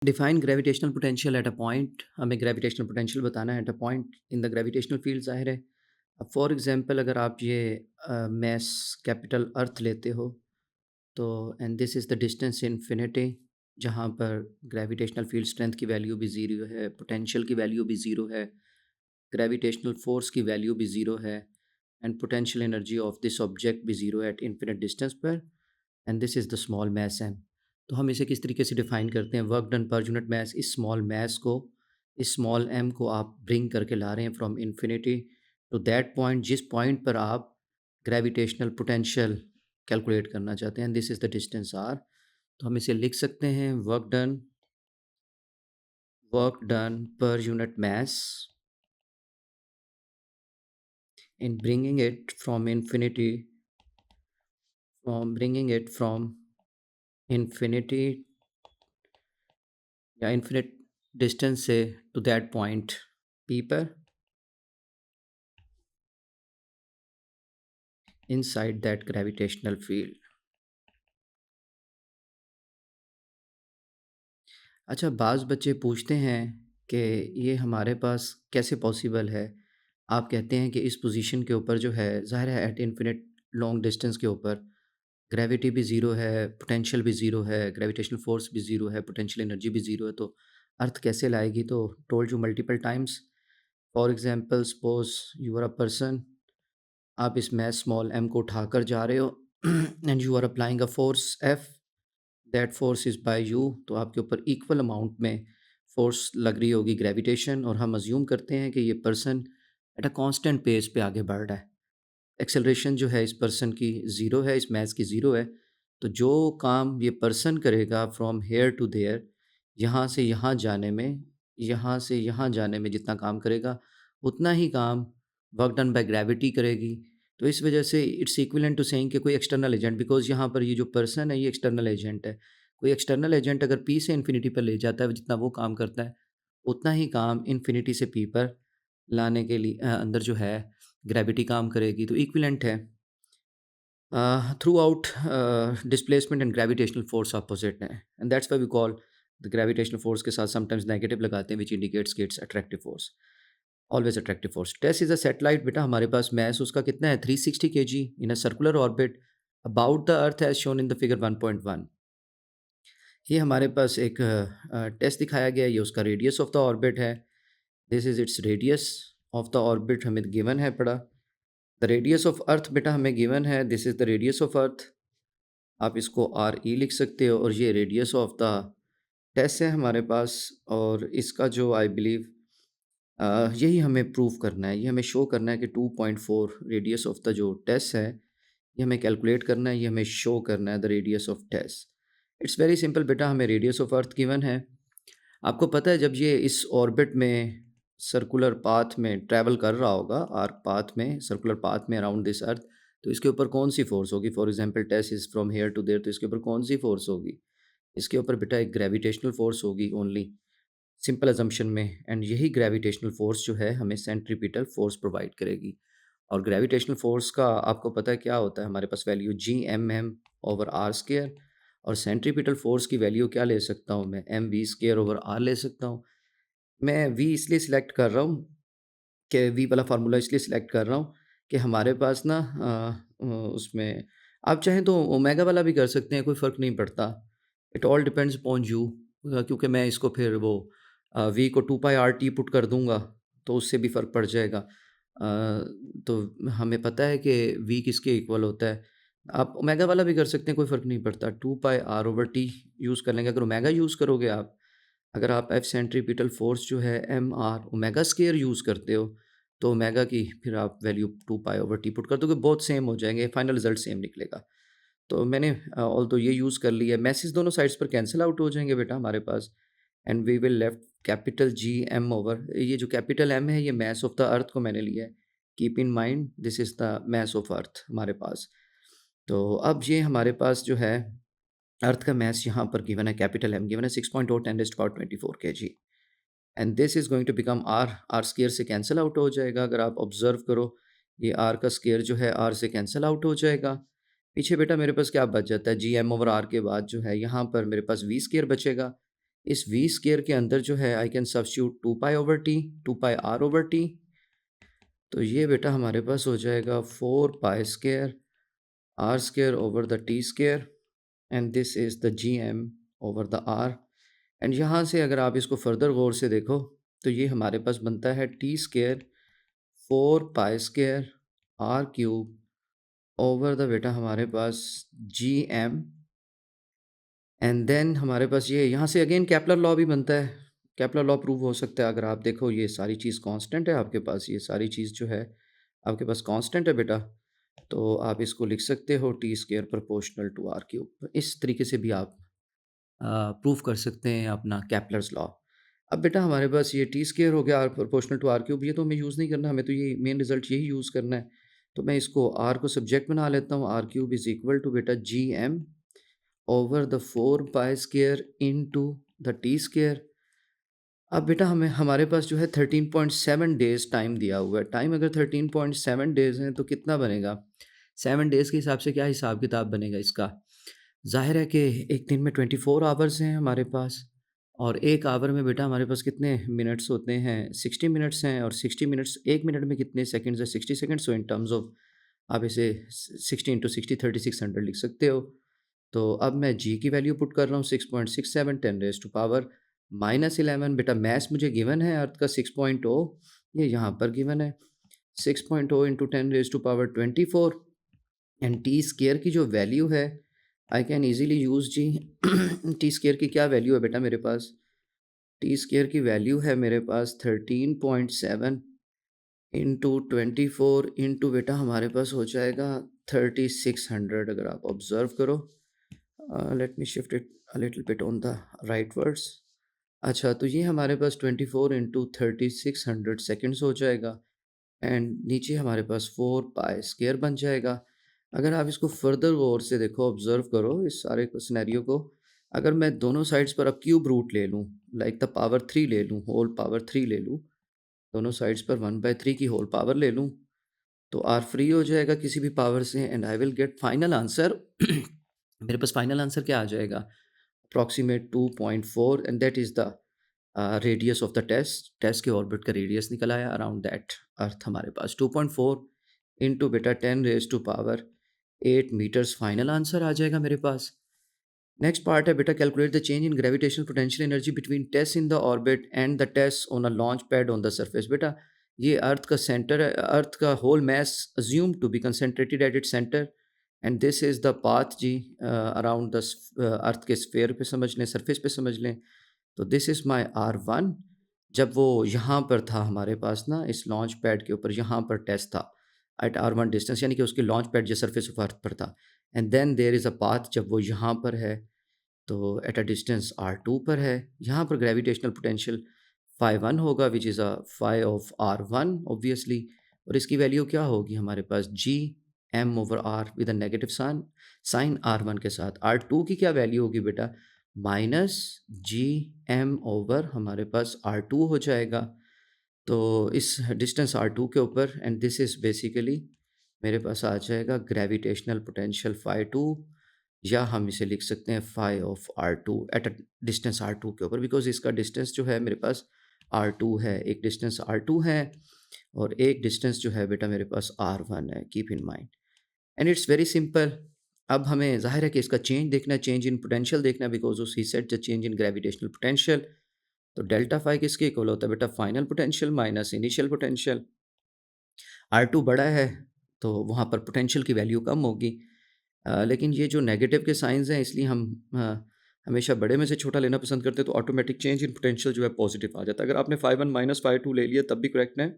Define gravitational potential at a point. हमें gravitational potential बताना है at a point in the gravitational field. ज़ाहिर है, अब फॉर एग्जांपल अगर आप ये मैस कैपिटल अर्थ लेते हो, तो and this is the distance infinity, जहाँ पर ग्रेविटेशनल फील्ड स्ट्रेंथ की वैल्यू भी ज़ीरो है, पोटेंशियल की वैल्यू भी ज़ीरो है, ग्रेविटेशनल फोर्स की वैल्यू भी ज़ीरो है, and potential energy of this object भी ज़ीरो एट इन्फिनिट डिस्टेंस पर, and this is the small mass M. तो हम इसे किस तरीके से डिफाइन करते हैं? Work done per unit mass, इस स्मॉल मैस को, इस स्मॉल एम को आप ब्रिंग करके ला रहे हैं from infinity to that point जिस पॉइंट पर आप ग्रेविटेशनल पोटेंशियल कैलकुलेट करना चाहते हैं, this is the distance R. तो हम इसे लिख सकते हैं work done per unit mass in bringing it from infinity या infinite distance से to that point P पर inside that gravitational field। अच्छा, बाज़ बच्चे पूछते हैं कि ये हमारे पास कैसे पॉसिबल है? आप कहते हैं कि इस पोज़ीशन के ऊपर जो है, ज़ाहिर है एट इन्फिनिट लॉन्ग डिस्टेंस के ऊपर ग्रेविटी भी ज़ीरो है, पोटेंशियल भी ज़ीरो है, ग्रेविटेशनल फ़ोर्स भी ज़ीरो है, पोटेंशियल एनर्जी भी ज़ीरो है, तो अर्थ कैसे लाएगी? तो told you multiple times. For example suppose you are a person, आप इस मैस स्मॉल एम को उठाकर जा रहे हो and you are applying a force F, that force is by you, तो आपके ऊपर इक्वल अमाउंट में फ़ोर्स लग रही होगी ग्रेविटेशन, और हम अज्यूम करते हैं कि ये person at a constant pace पे आगे बढ़ रहा है। एक्सेलरेशन जो है इस पर्सन की ज़ीरो है, इस मैच की ज़ीरो है। तो जो काम ये पर्सन करेगा फ्रॉम हेयर टू देयर, यहाँ से यहाँ जाने में, यहाँ से यहाँ जाने में जितना काम करेगा, उतना ही काम वर्क डन बाय ग्रेविटी करेगी। तो इस वजह से इट्स इक्विवेलेंट टू सेइंग कि कोई एक्सटर्नल एजेंट, बिकॉज़ यहाँ पर ये जो पर्सन है ये एक्सटर्नल एजेंट है। कोई एक्सटर्नल एजेंट अगर पी से इन्फिनिटी पर ले जाता है, जितना वो काम करता है, उतना ही काम इन्फिनिटी से पी पर लाने के लिए अंदर जो है ग्रेविटी काम करेगी। तो इक्विवेलेंट है। Throughout displacement and gravitational force opposite हैं, and that's why we call the gravitational force के साथ समटाइम्स नेगेटिव लगाते हैं, विच इंडिकेट्स कि it's attractive force, always attractive force. Test is a satellite, बेटा हमारे पास मैस उसका कितना है, 360 kg in a circular orbit about the earth as shown in the figure 1.1। ये हमारे पास एक टेस्ट दिखाया गया है, ये उसका रेडियस ऑफ द ऑर्बिट है, this is its radius of the orbit, हमें गिवन है पड़ा। द रेडियस ऑफ अर्थ बेटा हमें गिवन है, this is the radius of earth, आप इसको आर ई लिख सकते हो, और ये रेडियस ऑफ द टेस्ट है हमारे पास। और इसका जो आई बिलीव यही हमें प्रूव करना है, ये हमें शो करना है कि 2.4 रेडियस ऑफ द जो टेस्ट है, ये हमें कैलकुलेट करना है, ये हमें शो करना है the radius of test. It's very simple बेटा, हमें रेडियस ऑफ अर्थ गिवन है। आपको पता है जब ये इस ऑर्बिट में सर्कुलर पाथ में ट्रैवल कर रहा होगा, आर्क पाथ में, सर्कुलर पाथ में अराउंड दिस अर्थ, तो इसके ऊपर कौन सी फोर्स होगी? For example test is from here to there, तो इसके ऊपर कौन सी फोर्स होगी? इसके ऊपर बेटा एक ग्रेविटेशनल फोर्स होगी ओनली, सिंपल अजम्पशन में, एंड यही ग्रेविटेशनल फोर्स जो है हमें सेंट्रीपिटल फोर्स प्रोवाइड करेगी। और ग्रेविटेशनल फोर्स का आपको पता है क्या होता है? हमारे पास value G M M over R square, और सेंट्रीपिटल फोर्स की वैल्यू क्या ले सकता हूँ मैं? M V square over R ले सकता हूँ। मैं वी इसलिए सिलेक्ट कर रहा हूँ कि वी वाला फार्मूला इसलिए सिलेक्ट कर रहा हूँ कि हमारे पास ना उसमें आप चाहें तो ओमेगा वाला भी कर सकते हैं, कोई फ़र्क नहीं पड़ता। It all depends upon you, क्योंकि मैं इसको फिर वो वी को 2 पाई आर टी पुट कर दूँगा, तो उससे भी फ़र्क पड़ जाएगा। तो हमें पता है कि वी किसके इक्वल होता है। आप ओमेगा वाला भी कर सकते हैं, कोई फ़र्क नहीं पड़ता। 2 pi R over T use कर लेंगे। अगर ओमेगा यूज़ करोगे आप, अगर आप एफ सेंट्रीपिटल फोर्स जो है M R omega square use करते हो, तो ओमेगा की फिर आप value 2 pi over T put कर दोगे, बहुत सेम हो जाएंगे, फाइनल रिजल्ट सेम निकलेगा। तो मैंने ऑल तो ये यूज़ कर लिया, मैसेज दोनों साइड्स पर कैंसिल आउट हो जाएंगे बेटा हमारे पास, and we will left capital G M over, ये जो कैपिटल एम है ये मैस ऑफ द अर्थ को मैंने लिया है, keep in mind this is the mass of earth हमारे पास। तो अब ये हमारे पास जो है अर्थ का मैस यहाँ पर गिवन है, कैपिटल एम गिवन है 6.0 10 raised to power 24 kg, and this is going to become R, R square से कैंसिल आउट हो जाएगा। अगर आप ऑब्जर्व करो, ये आर का स्क्वायर जो है आर से कैंसिल आउट हो जाएगा। पीछे बेटा मेरे पास क्या बच जाता है? जी एम ओवर आर के बाद जो है यहाँ पर मेरे पास वी स्क्वायर बचेगा। इस वी स्क्वायर के अंदर जो है I can substitute 2 pi over T, 2 pi R over T. तो ये बेटा हमारे पास हो जाएगा 4 pi square R square over the T square, and this is the G M over the R. And यहाँ से अगर आप इसको फर्दर गौर से देखो तो ये हमारे पास बनता है T square 4 pi square R cube over the बेटा हमारे पास जी एम। एंड देन हमारे पास ये यहाँ से अगेन केपलर लॉ भी बनता है। केपलर लॉ प्रूव हो सकता है अगर आप देखो ये सारी चीज़ कांस्टेंट है आपके पास, ये सारी चीज़ जो है आपके पास कांस्टेंट है बेटा। तो आप इसको लिख सकते हो T square proportional to R cube. इस तरीके से भी आप प्रूव कर सकते हैं अपना केपलर्स लॉ। अब बेटा हमारे पास ये टी स्क्वायर हो गया R proportional to R cube, ये तो हमें यूज़ नहीं करना, हमें तो ये मेन रिजल्ट यही यूज़ करना है। तो मैं इसको आर को सब्जेक्ट बना लेता हूँ, R cube is equal to बेटा G M over the 4 pi square into the T square. अब बेटा हमें हमारे पास जो है 13.7 डेज़ टाइम दिया हुआ है। टाइम अगर 13.7 डेज़ हैं तो कितना बनेगा? 7 डेज़ के हिसाब से क्या हिसाब-किताब बनेगा इसका? ज़ाहिर है कि एक दिन में 24 आवर्स हैं हमारे पास, और 1 आवर में बेटा हमारे पास कितने मिनट्स होते हैं? 60 मिनट्स हैं, और 60 मिनट्स 1 मिनट में कितने सेकंड्स हैं? 60 seconds. So in terms of आप इसे 60 इंटू 60 3600 लिख सकते हो। तो अब मैं जी की वैल्यू पुट कर रहा हूँ 6.67 10 रेज़ टू पावर -11। बेटा मास मुझे गिवन है अर्थ का 6.0, ये यहाँ पर गिवन है 6.0 into 10 raise to power 24। And T square की जो वैल्यू है I can easily use G T square की क्या वैल्यू है बेटा मेरे पास? टी स्क्वायर की वैल्यू है मेरे पास 13.7 इंटू 24 इंटू बेटा हमारे पास हो जाएगा 3600। अगर आप ऑब्ज़र्व करो, let me shift it a little bit on the right words. अच्छा, तो ये हमारे पास 24 इंटू 3600 सेकेंड्स हो जाएगा, एंड नीचे हमारे पास 4 पाई स्क्वायर बन जाएगा। अगर आप इसको फर्दर गौर से देखो, ऑब्ज़र्व करो इस सारे को सिनेरियो को, अगर मैं दोनों साइड्स पर अब क्यूब रूट ले लूँ, लाइक द पावर 3 ले लूँ, होल पावर 3 ले लूँ, दोनों साइड्स पर 1/3 की होल पावर ले लूँ, तो आर फ्री हो जाएगा किसी भी पावर से, and I will get final answer मेरे पास फाइनल आंसर क्या आ जाएगा? Approximate 2.4, and that is the radius of the test. Test के ऑर्बिट का रेडियस निकल आया अराउंड दैट अर्थ हमारे पास 2.4 इंटू बेटा 10 raise to power 8 meters final answer आ जाएगा मेरे पास। नेक्स्ट पार्ट है बेटा calculate the change in gravitational potential energy between test in the orbit and the test on a launch pad on the surface. बेटा ये earth का centre है, अर्थ का whole mass assume to be concentrated at its centre, and this is the path G around the earth के sphere पे समझ लें, surface पे समझ लें। तो दिस इज़ माई R1। जब वो यहाँ पर था हमारे पास ना इस लॉन्च पैड के ऊपर, यहाँ पर टेस्ट था एट R1 डिस्टेंस, यानी कि उसकी लॉन्च पैड जो सरफेस ऑफ अर्थ पर था, and then there is a path जब वो यहाँ पर है तो एट अ डिस्टेंस R2 पर है। यहाँ पर ग्रेविटेशनल पोटेंशियल phi 1 होगा which is a phi of R1 obviously, और इसकी वैल्यू क्या होगी हमारे पास? G M over R with a negative sign R1 के साथ। R2 की क्या वैल्यू होगी बेटा? माइनस जी एम ओवर हमारे पास R2 हो जाएगा। तो इस डिस्टेंस R2 के ऊपर, एंड दिस इज़ बेसिकली मेरे पास आ जाएगा ग्रेविटेशनल पोटेंशियल phi 2, या हम इसे लिख सकते हैं phi of R2 at a distance R2 के ऊपर, बिकॉज़ इसका डिस्टेंस जो है मेरे पास R2 है, एक डिस्टेंस R2 है और एक डिस्टेंस जो है बेटा मेरे पास R1 है, keep in mind. And it's very simple. अब हमें ज़ाहिर है कि इसका चेंज देखना है, चेंज इन पोटेंशियल देखना है, because he said the change in gravitational potential. तो डेल्टा फाई किसके इक्वल होता है बेटा? Final potential minus initial potential. R2 बड़ा है तो वहाँ पर पोटेंशियल की वैल्यू कम होगी। लेकिन ये जो नेगेटिव के साइंस हैं इसलिए हम हमेशा बड़े में से छोटा लेना पसंद करते हैं, तो ऑटोमेटिक चेंज इन पोटेंशियल जो है पॉजिटिव आ जाता है। अगर आपने फाई 1 माइनस फाई 2 ले लिया तब भी करेक्ट है,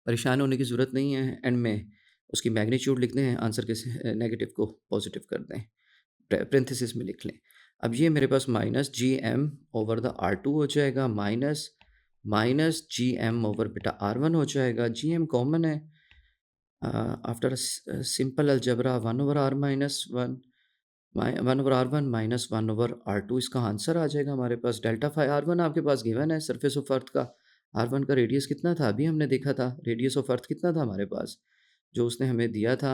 परेशान होने की ज़रूरत नहीं है। एंड में उसकी मैग्नीट्यूड लिख दें, आंसर के नेगेटिव को पॉजिटिव कर दें, पैरेंथेसिस में लिख लें। अब ये मेरे पास minus G M over the R2 हो जाएगा, minus minus G M over बेटा R1 हो जाएगा। जी एम कॉमन है, after simple algebra 1 over R minus 1, 1 over R1 minus 1 over R2 इसका आंसर आ जाएगा हमारे पास। डेल्टा फाई R1 आपके पास गिवन है सरफेस ऑफ अर्थ का। R1 का रेडियस कितना था? अभी हमने देखा था रेडियस ऑफ अर्थ कितना था हमारे पास, जो उसने हमें दिया था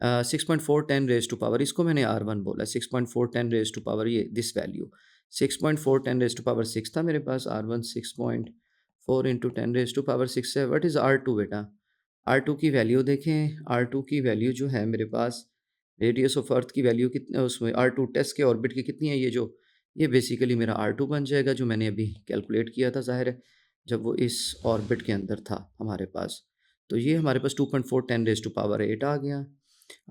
6.410 रेज़ टू पावर, इसको मैंने R1 बोला, 6.410 रेज़ टू पावर ये this value 6.4 10 raise to power 6 था मेरे पास, R1 6.4 into 10 raise to power 6 है। व्हाट इज़ R2 बेटा? R2 की वैल्यू देखें, R2 की वैल्यू जो है मेरे पास, रेडियस ऑफ अर्थ की वैल्यू कितनी उसमें R2 टेस्ट के ऑर्बिट की कितनी है, ये बेसिकली मेरा R2 बन जाएगा जो मैंने अभी कैलकुलेट किया था, ज़ाहिर है, जब वो इस ऑर्बिट के अंदर था हमारे पास। तो ये हमारे पास 2.4 10 रेज़ टू पावर 8 आ गया।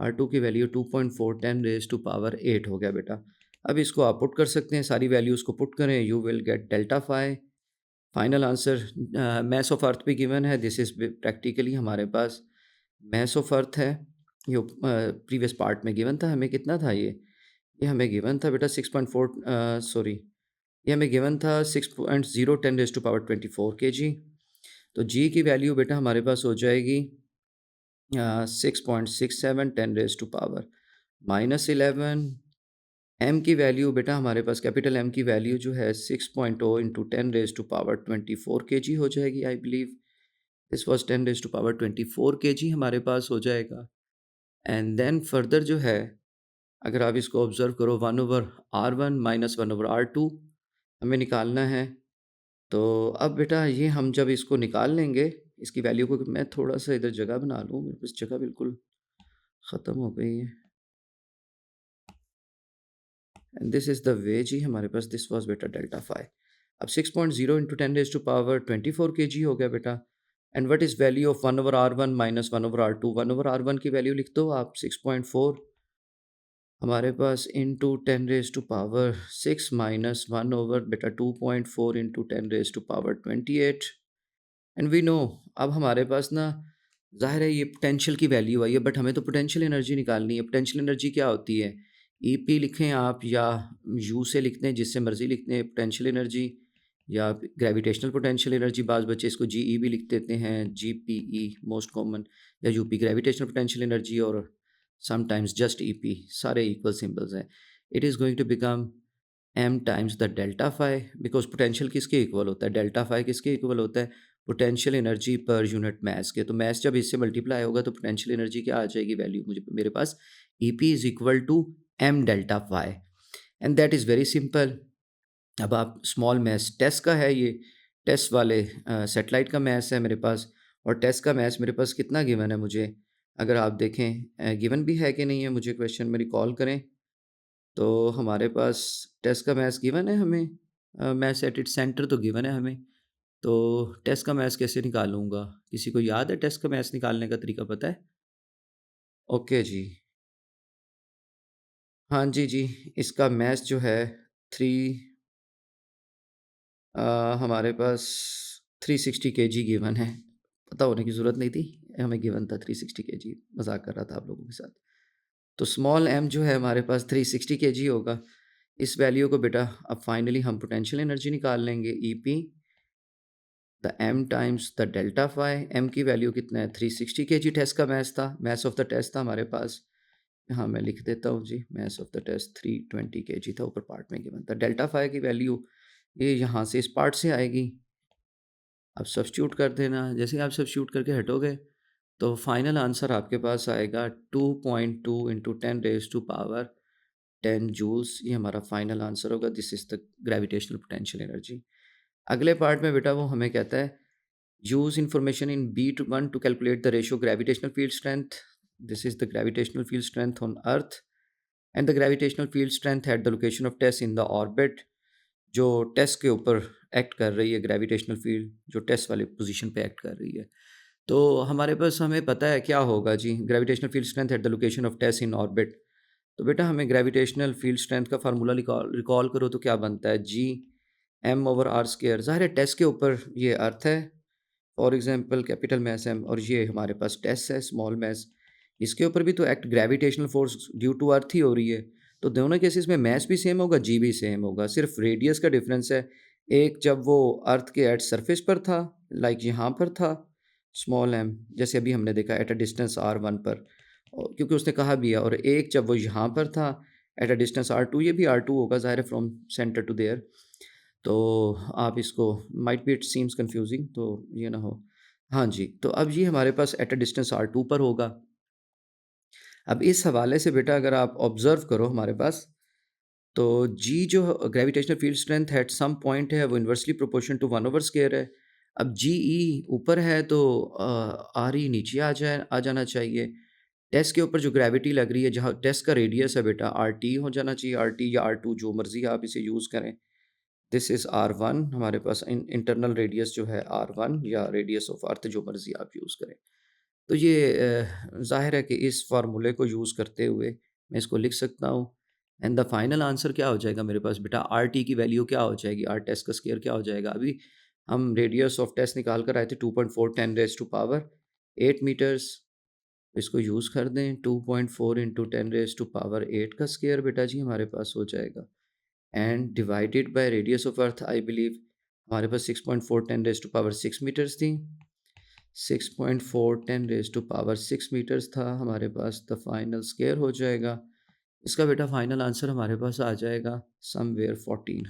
R2 की वैल्यू 2.4 10 रेज़ टू पावर 8 हो गया बेटा। अब इसको आप पुट कर सकते हैं, सारी वैल्यूज़ को पुट करें, you will get delta phi. Final answer mass of earth भी गिवन है, दिस इज़ प्रैक्टिकली हमारे पास मास ऑफ अर्थ है। ये प्रीवियस पार्ट में गिवन था, हमें कितना था ये हमें गिवन था बेटा 6.4 सॉरी, ये हमें गिवन था 6.0 10 रेज़ टू पावर 24 केजी। तो जी की वैल्यू बेटा हमारे पास हो जाएगी 6.67 10 रेज़ टू पावर -11। एम की वैल्यू बेटा हमारे पास कैपिटल एम की वैल्यू जो है 6.0 into 10 raise to power 24 KG हो जाएगी, I believe this was 10 raise to power 24 KG हमारे पास हो जाएगा। एंड देन फर्दर जो है, अगर आप इसको ऑब्ज़र्व करो, 1/R1 माइनस 1/R2 हमें निकालना है। तो अब बेटा ये हम जब इसको निकाल लेंगे, इसकी वैल्यू को, मैं थोड़ा-सा इधर जगह बना लूँ, मेरे पास जगह बिल्कुल ख़त्म हो गई है। And this is the way G हमारे पास दिस वाज़ बेटा डेल्टा फाई। अब 6.0 into 10 raise to power 24 KG हो गया बेटा। And what is value of 1/R1 minus 1/R2? 1/R1 की वैल्यू लिख दो आप 6.4 हमारे पास into 10 raise to power 6 minus 1 over बेटा 2.4 into 10 raise to power 28। And we know, अब हमारे पास ना, ज़ाहिर है ये पोटेंशियल की वैल्यू आई है, बट हमें तो पोटेंशियल एनर्जी निकालनी है। पोटेंशियल एनर्जी क्या होती है? ईपी लिखें आप या यू से लिखते हैं, जिससे मर्ज़ी लिखते हैं पोटेंशियल एनर्जी, या ग्रेविटेशनल पोटेंशियल एनर्जी, बाज़ बच्चे इसको जीई भी लिख देते हैं, जीपीई मोस्ट कॉमन, या यूपी ग्रेविटेशनल पोटेंशियल एनर्जी, और समटाइम्स जस्ट ईपी, सारे इक्वल सिंबल्स हैं। It is going to become M times the delta phi, because potential किसके इक्वल होता है? डेल्टा फाई किसके इक्वल होता है? Potential energy per unit mass के। तो मास जब इससे मल्टीप्लाई होगा तो पोटेंशियल एनर्जी क्या आ जाएगी वैल्यू, मुझे मेरे पास E P is equal to M delta phi, and that is very simple. अब आप स्मॉल मास टेस्ट का है, ये टेस्ट वाले सैटेलाइट का मास है मेरे पास, और टेस्ट का मास मेरे पास कितना गिवन है मुझे, अगर आप देखें गिवन भी है कि नहीं है, मुझे क्वेश्चन में रिकॉल करें। तो हमारे पास टेस्ट का मैथ्स गिवन है हमें, मैथ्स एट इट्स सेंटर तो गिवन है हमें। तो टेस्ट का मैथ्स कैसे निकालूँगा? किसी को याद है टेस्ट का मैथ्स निकालने का तरीका पता है? ओके जी। हाँ जी, जी। इसका मैथ्स जो है 3 हमारे पास 360 केजी गिवन है। पता होने की ज़रूरत नहीं थी, हमें गिवन था 360 केजी, मज़ाक कर रहा था आप लोगों के साथ। तो स्मॉल एम जो है हमारे पास 360 केजी होगा। इस वैल्यू को बेटा अब फाइनली हम पोटेंशियल एनर्जी निकाल लेंगे, EP the M times the delta phi. M की वैल्यू कितना है? 360 केजी टेस्ट का मैथ्स था, मैथ्स ऑफ द टेस्ट था हमारे पास। यहाँ मैं लिख देता हूँ जी, maths of the test 320 kg था, ऊपर पार्ट में गिवन था। डेल्टा फाई की वैल्यू ये यहाँ से इस पार्ट से आएगी। अब सब्स्टिट्यूट कर देना, जैसे ही आप सब्स्टिट्यूट करके हटोगे तो फाइनल आंसर आपके पास आएगा 2.2 into 10 raise to power 10 joules, ये हमारा फाइनल आंसर होगा। This is the gravitational potential energy. अगले पार्ट में बेटा वो हमें कहता है use information in B1 to calculate the ratio gravitational field strength. This is the gravitational field strength on Earth and the gravitational field strength at the location of TESS in the orbit. जो test के ऊपर act कर रही है gravitational field, जो test वाली position पे act कर रही है। तो हमारे पास हमें पता है क्या होगा जी, gravitational field strength at the location of test in orbit. तो बेटा हमें ग्रेविटेशनल फील्ड स्ट्रेंथ का फार्मूला रिकॉल रिकॉल करो तो क्या बनता है? G M over R square. ज़ाहिर है टेस्ट के ऊपर ये अर्थ है, for example capital mass M, और ये हमारे पास टेस्ट है स्मॉल मैस, इसके ऊपर भी तो act gravitational force due to earth ही हो रही है। तो दोनों केसेस में मैस भी सेम होगा, जी भी सेम होगा, सिर्फ रेडियस का डिफरेंस है। एक जब वो अर्थ के एट सरफेस पर था, लाइक यहाँ पर था स्मॉल एम, जैसे अभी हमने देखा एट अ डिस्टेंस R1 पर, क्योंकि उसने कहा भी है, और एक जब वो यहाँ पर था एट अ डिस्टेंस R2, ये भी R2 होगा ज़ाहिर है फ्रॉम सेंटर टू देयर। तो आप इसको, might be it seems confusing, तो ये ना हो। हाँ जी, तो अब ये हमारे पास एट अ डिस्टेंस R2 पर होगा। अब इस हवाले से बेटा अगर आप ऑब्ज़र्व करो हमारे पास, तो जी जो gravitational field strength at some point है वो inversely proportion to 1 over square है। अब जीई ऊपर है तो आरई नीचे आ जाना चाहिए। टेस्ट के ऊपर जो ग्रेविटी लग रही है, जहाँ टेस्ट का रेडियस है बेटा आरटी हो जाना चाहिए, आरटी या आर2 जो मर्ज़ी आप इसे यूज़ करें। दिस इज़ आर1 हमारे पास इंटरनल रेडियस जो है आर1 या रेडियस ऑफ अर्थ जो मर्ज़ी आप यूज़ करें। तो ये ज़ाहिर है कि इस फ़ॉर्मूले को यूज़ करते हुए मैं इसको लिख सकता हूँ एंड द फाइनल आंसर क्या हो जाएगा मेरे पास बेटा आर टी की वैल्यू क्या हो जाएगी, आर टेस्ट का स्क्वायर क्या हो जाएगा। अभी हम रेडियस ऑफ टेस्ट निकाल कर आए थे 2.4 10 रेज़ टू पावर 8 मीटर्स। इसको यूज़ कर दें 2.4 इंटू 10 रेज़ टू पावर 8 का स्क्वायर बेटा जी हमारे पास हो जाएगा and divided by radius of earth I believe हमारे पास 6.4 10 रेज़ टू पावर 6 मीटर्स थी। 6.4 10 रेज़ टू पावर 6 मीटर्स था हमारे पास, द फाइनल स्क्वायर हो जाएगा। इसका बेटा फाइनल आंसर हमारे पास आ जाएगा समवेयर 1400।